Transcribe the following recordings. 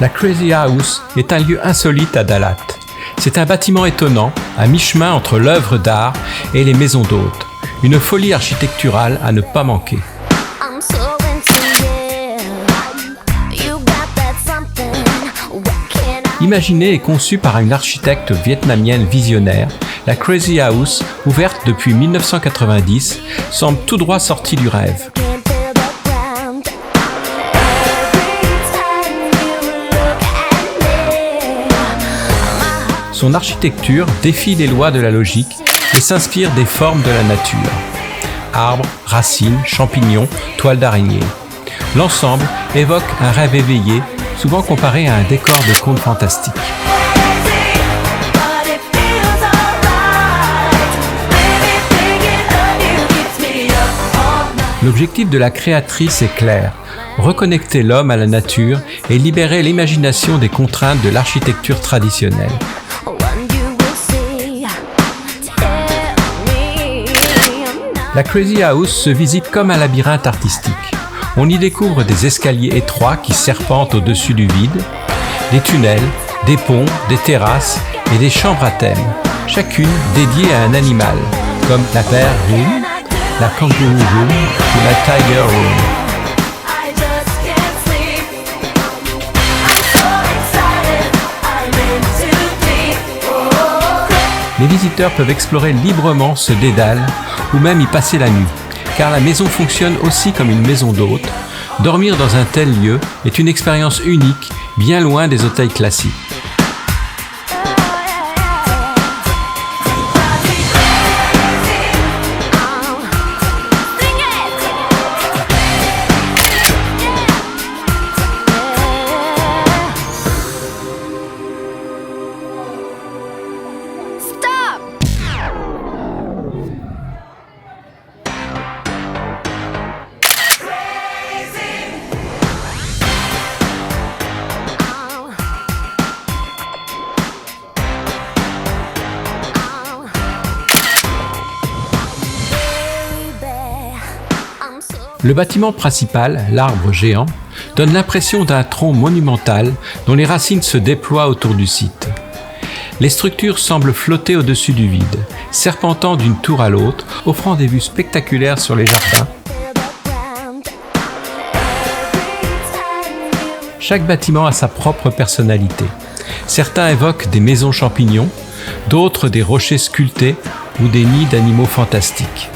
La Crazy House est un lieu insolite à Dalat. C'est un bâtiment étonnant, à mi-chemin entre l'œuvre d'art et les maisons d'hôtes. Une folie architecturale à ne pas manquer. Imaginée et conçue par une architecte vietnamienne visionnaire, la Crazy House, ouverte depuis 1990, semble tout droit sortie du rêve. Son architecture défie les lois de la logique et s'inspire des formes de la nature. Arbres, racines, champignons, toiles d'araignée. L'ensemble évoque un rêve éveillé, souvent comparé à un décor de conte fantastique. L'objectif de la créatrice est clair, reconnecter l'homme à la nature et libérer l'imagination des contraintes de l'architecture traditionnelle. La Crazy House se visite comme un labyrinthe artistique. On y découvre des escaliers étroits qui serpentent au-dessus du vide, des tunnels, des ponts, des terrasses et des chambres à thème, chacune dédiée à un animal, comme la Bear Room, la Kangaroo Room ou la Tiger Room. Les visiteurs peuvent explorer librement ce dédale ou même y passer la nuit, car la maison fonctionne aussi comme une maison d'hôtes. Dormir dans un tel lieu est une expérience unique, bien loin des hôtels classiques. Le bâtiment principal, l'arbre géant, donne l'impression d'un tronc monumental dont les racines se déploient autour du site. Les structures semblent flotter au-dessus du vide, serpentant d'une tour à l'autre, offrant des vues spectaculaires sur les jardins. Chaque bâtiment a sa propre personnalité. Certains évoquent des maisons champignons, d'autres des rochers sculptés ou des nids d'animaux fantastiques.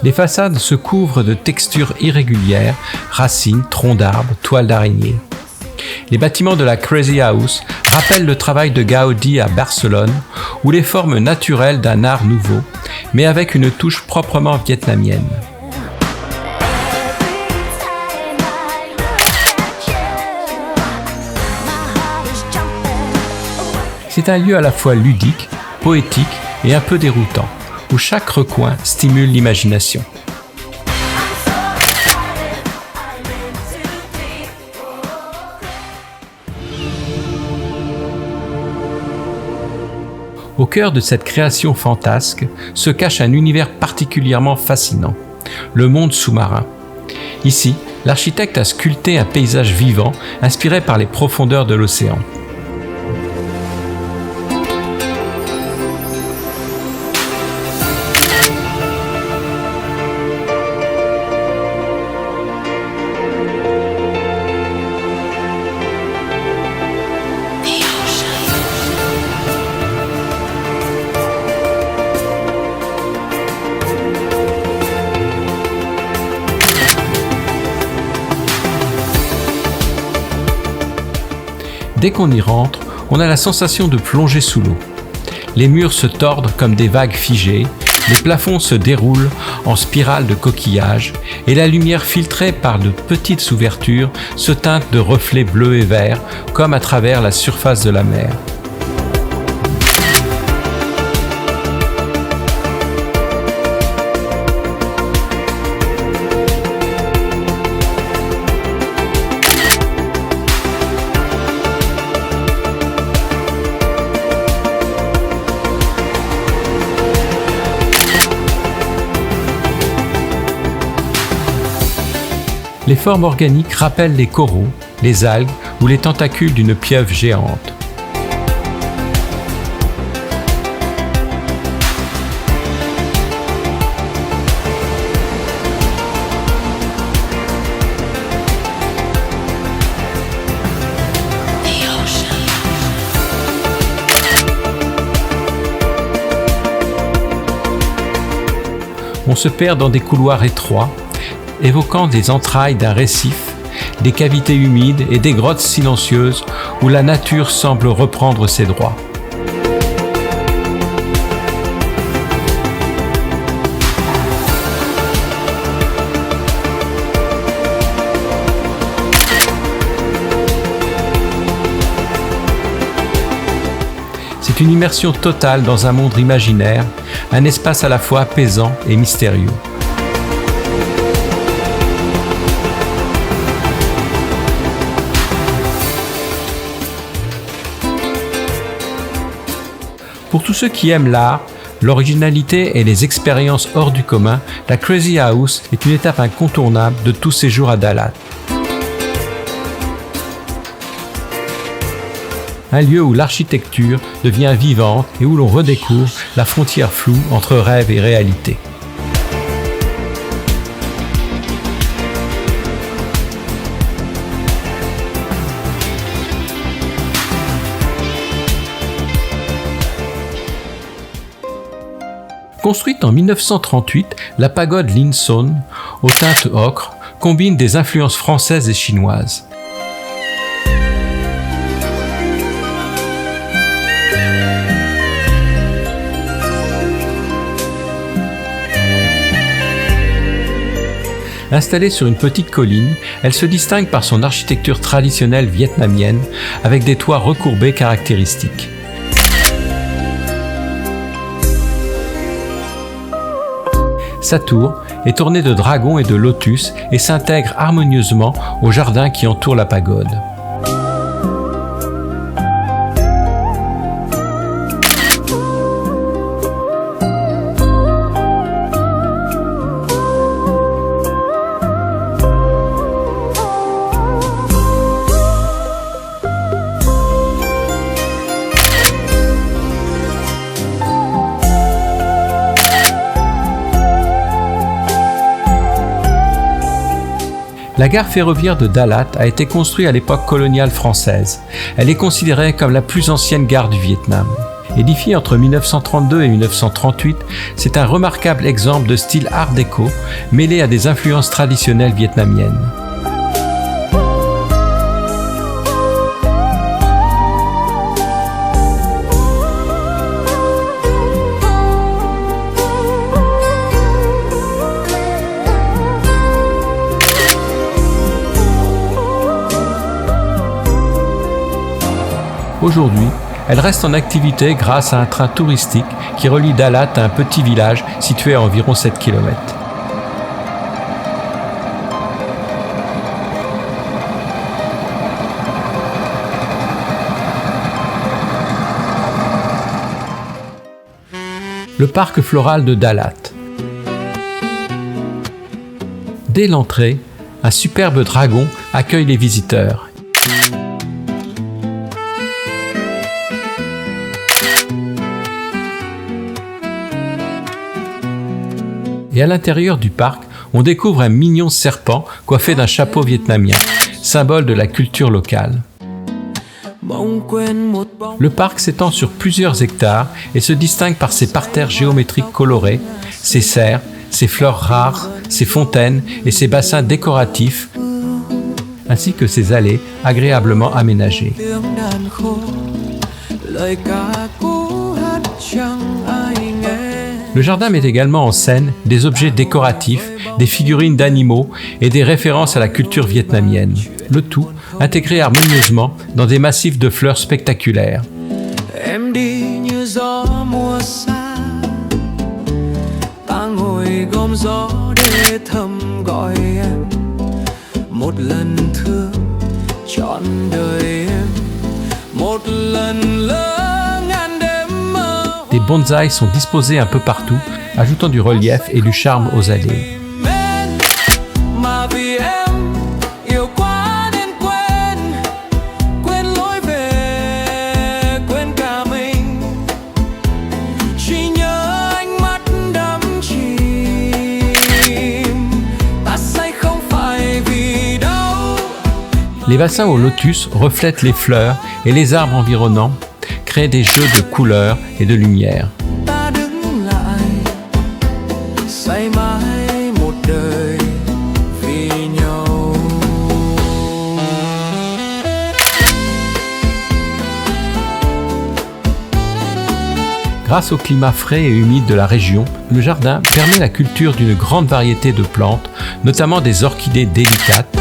Les façades se couvrent de textures irrégulières, racines, troncs d'arbres, toiles d'araignée. Les bâtiments de la Crazy House rappellent le travail de Gaudi à Barcelone ou les formes naturelles d'un art nouveau, mais avec une touche proprement vietnamienne. C'est un lieu à la fois ludique, poétique et un peu déroutant, où chaque recoin stimule l'imagination. Au cœur de cette création fantasque se cache un univers particulièrement fascinant, le monde sous-marin. Ici, l'architecte a sculpté un paysage vivant inspiré par les profondeurs de l'océan. Dès qu'on y rentre, on a la sensation de plonger sous l'eau. Les murs se tordent comme des vagues figées, les plafonds se déroulent en spirales de coquillages et la lumière filtrée par de petites ouvertures se teinte de reflets bleus et verts comme à travers la surface de la mer. Les formes organiques rappellent les coraux, les algues ou les tentacules d'une pieuvre géante. On se perd dans des couloirs étroits, évoquant des entrailles d'un récif, des cavités humides et des grottes silencieuses où la nature semble reprendre ses droits. C'est une immersion totale dans un monde imaginaire, un espace à la fois apaisant et mystérieux. Pour tous ceux qui aiment l'art, l'originalité et les expériences hors du commun, la Crazy House est une étape incontournable de tout séjour à Dalat. Un lieu où l'architecture devient vivante et où l'on redécouvre la frontière floue entre rêve et réalité. Construite en 1938, la pagode Linson, aux teintes ocre, combine des influences françaises et chinoises. Installée sur une petite colline, elle se distingue par son architecture traditionnelle vietnamienne avec des toits recourbés caractéristiques. Sa tour est ornée de dragons et de lotus et s'intègre harmonieusement au jardin qui entoure la pagode. La gare ferroviaire de Dalat a été construite à l'époque coloniale française. Elle est considérée comme la plus ancienne gare du Vietnam. Édifiée entre 1932 et 1938, c'est un remarquable exemple de style art déco mêlé à des influences traditionnelles vietnamiennes. Aujourd'hui, elle reste en activité grâce à un train touristique qui relie Dalat à un petit village situé à environ 7 km. Le parc floral de Dalat. Dès l'entrée, un superbe dragon accueille les visiteurs. Et à l'intérieur du parc, on découvre un mignon serpent coiffé d'un chapeau vietnamien, symbole de la culture locale. Le parc s'étend sur plusieurs hectares et se distingue par ses parterres géométriques colorés, ses cerfs, ses fleurs rares, ses fontaines et ses bassins décoratifs, ainsi que ses allées agréablement aménagées. Le jardin met également en scène des objets décoratifs, des figurines d'animaux et des références à la culture vietnamienne. Le tout intégré harmonieusement dans des massifs de fleurs spectaculaires. Des bonsaïs sont disposés un peu partout, ajoutant du relief et du charme aux allées. Les bassins aux lotus reflètent les fleurs et les arbres environnants créent des jeux de couleurs et de lumière. Grâce au climat frais et humide de la région, le jardin permet la culture d'une grande variété de plantes, notamment des orchidées délicates,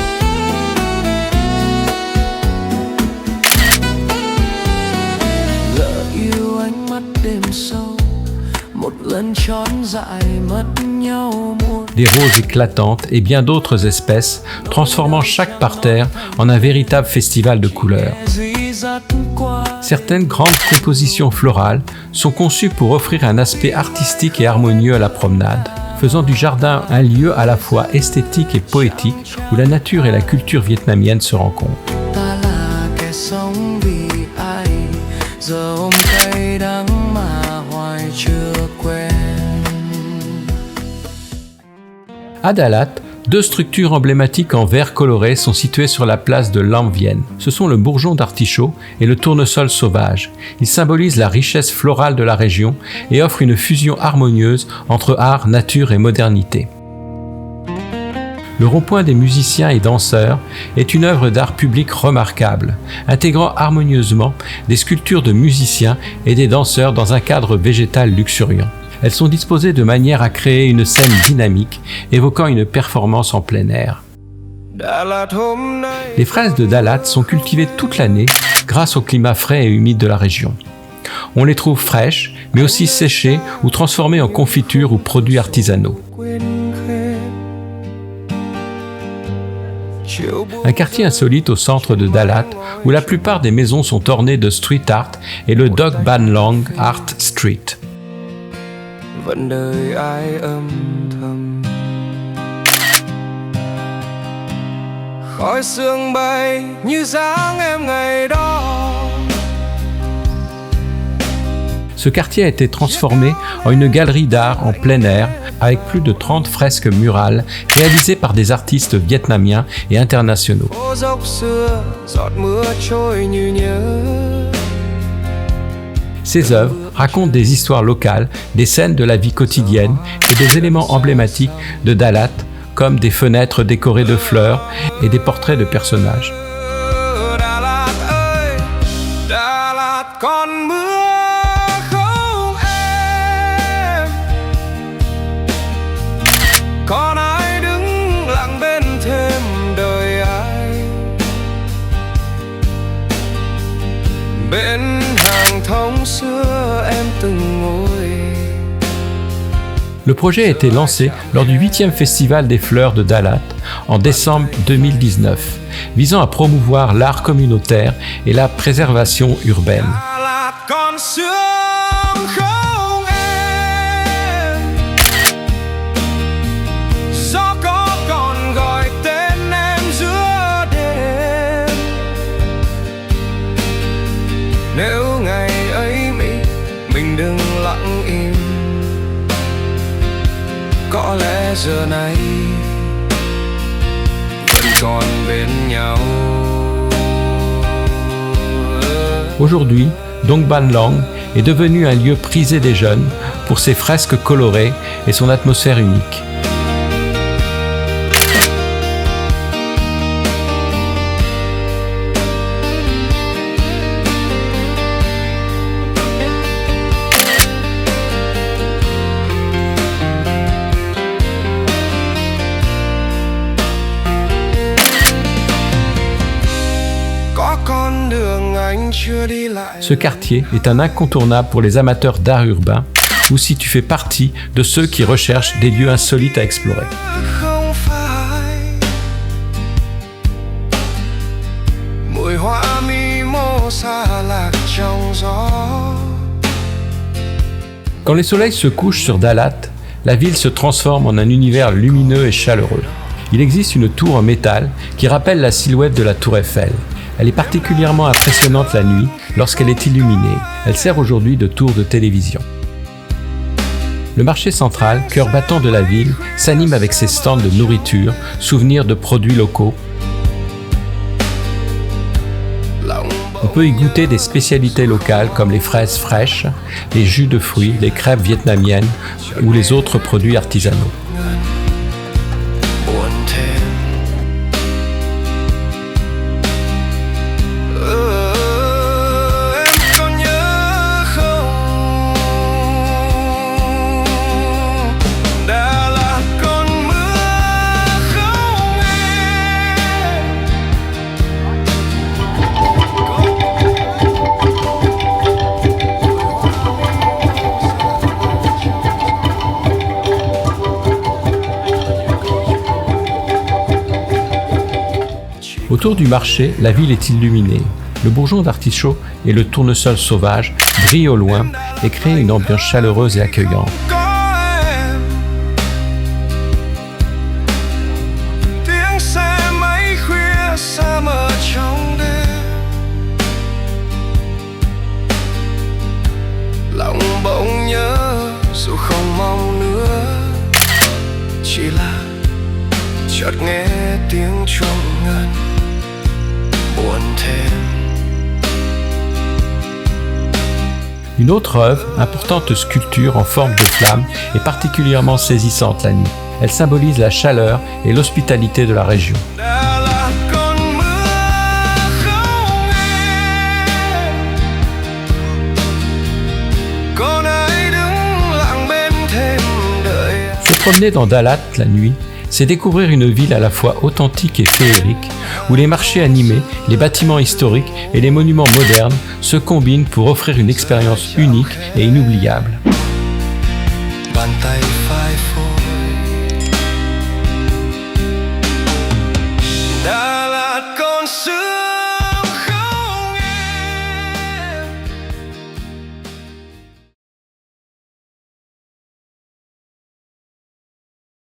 des roses éclatantes et bien d'autres espèces, transformant chaque parterre en un véritable festival de couleurs. Certaines grandes compositions florales sont conçues pour offrir un aspect artistique et harmonieux à la promenade, faisant du jardin un lieu à la fois esthétique et poétique où la nature et la culture vietnamienne se rencontrent. À Dalat, deux structures emblématiques en verre coloré sont situées sur la place de Lam Vien. Ce sont le bourgeon d'artichaut et le tournesol sauvage. Ils symbolisent la richesse florale de la région et offrent une fusion harmonieuse entre art, nature et modernité. Le rond-point des musiciens et danseurs est une œuvre d'art public remarquable, intégrant harmonieusement des sculptures de musiciens et des danseurs dans un cadre végétal luxuriant. Elles sont disposées de manière à créer une scène dynamique, évoquant une performance en plein air. Les fraises de Dalat sont cultivées toute l'année grâce au climat frais et humide de la région. On les trouve fraîches, mais aussi séchées ou transformées en confiture ou produits artisanaux. Un quartier insolite au centre de Dalat, où la plupart des maisons sont ornées de street art, est le Dog Ban Long Art Street. Vẫn đời ai âm thầm, khói sương bay như dáng em ngày đó. Ce quartier a été transformé en une galerie d'art en plein air avec plus de 30 fresques murales réalisées par des artistes vietnamiens et internationaux. Ces œuvres racontent des histoires locales, des scènes de la vie quotidienne et des éléments emblématiques de Dalat, comme des fenêtres décorées de fleurs et des portraits de personnages. Le projet a été lancé lors du 8e Festival des Fleurs de Dalat en décembre 2019, visant à promouvoir l'art communautaire et la préservation urbaine. Có lẽ giờ này vẫn còn bên nhau. Aujourd'hui, Dong Ban Long est devenu un lieu prisé des jeunes pour ses fresques colorées et son atmosphère unique. Ce quartier est un incontournable pour les amateurs d'art urbain ou si tu fais partie de ceux qui recherchent des lieux insolites à explorer. Quand les soleils se couchent sur Dalat, la ville se transforme en un univers lumineux et chaleureux. Il existe une tour en métal qui rappelle la silhouette de la tour Eiffel. Elle est particulièrement impressionnante la nuit lorsqu'elle est illuminée. Elle sert aujourd'hui de tour de télévision. Le marché central, cœur battant de la ville, s'anime avec ses stands de nourriture, souvenirs de produits locaux. On peut y goûter des spécialités locales comme les fraises fraîches, les jus de fruits, les crêpes vietnamiennes ou les autres produits artisanaux. Autour du marché, la ville est illuminée. Le bourgeon d'artichaut et le tournesol sauvage brillent au loin et créent une ambiance chaleureuse et accueillante. Une autre œuvre, importante sculpture en forme de flamme, est particulièrement saisissante la nuit. Elle symbolise la chaleur et l'hospitalité de la région. Se promener dans Dalat la nuit, c'est découvrir une ville à la fois authentique et féerique, où les marchés animés, les bâtiments historiques et les monuments modernes se combinent pour offrir une expérience unique et inoubliable.